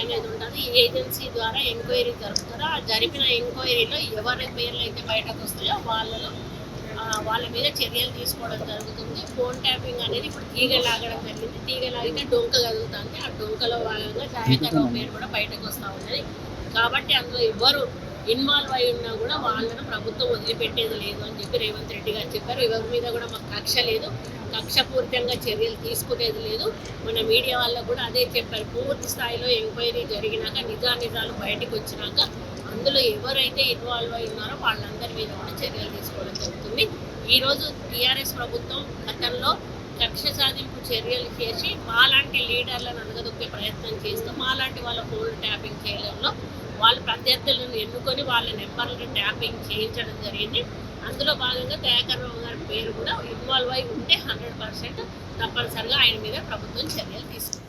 అనేది ఉంటుంది. ఈ ఏజెన్సీ ద్వారా ఎంక్వైరీ జరుపుతారో ఆ జరిపిన ఎంక్వైరీలో ఎవరి పేర్లు అయితే బయటకు వస్తాయో వాళ్ళ మీద చర్యలు తీసుకోవడం జరుగుతుంది. ఫోన్ ట్యాపింగ్ అనేది ఇప్పుడు తీగ లాగడం జరిగింది. తీగ లాగితే డొంక కదులుతుంది. ఆ డొంకలో భాగంగా దయాకర్రావు పేరు కూడా బయటకు వస్తూ ఉన్నది. కాబట్టి అందులో ఎవరు ఇన్వాల్వ్ అయి ఉన్నా కూడా వాళ్ళను ప్రభుత్వం వదిలిపెట్టేది లేదు అని చెప్పి రేవంత్ రెడ్డి గారు చెప్పారు. ఎవరి మీద కూడా మాకు కక్ష లేదు, కక్షపూరితంగా చర్యలు తీసుకునేది లేదు. మన మీడియా వాళ్ళకు కూడా అదే చెప్పారు. పూర్తి స్థాయిలో ఎంక్వైరీ జరిగినాక నిజాలు బయటకు వచ్చినాక అందులో ఎవరైతే ఇన్వాల్వ్ అయి ఉన్నారో వాళ్ళందరి మీద కూడా చర్యలు తీసుకోవడం జరుగుతుంది. ఈరోజు టీఆర్ఎస్ ప్రభుత్వం గతంలో కక్ష సాధింపు చర్యలు చేసి మాలాంటి లీడర్లను అనగదొక్కే ప్రయత్నం చేస్తూ మాలాంటి వాళ్ళ ఫోన్ ట్యాపింగ్ చేయడంలో వాళ్ళ ప్రత్యర్థులను ఎన్నుకొని వాళ్ళ నెంబర్లను ట్యాపింగ్ చేయించడం జరిగింది. అందులో భాగంగా దయాకర్రావు గారి పేరు కూడా ఇన్వాల్వ్ అయి ఉంటే 100% తప్పనిసరిగా ఆయన మీద ప్రభుత్వం చర్యలు తీసుకుంటుంది.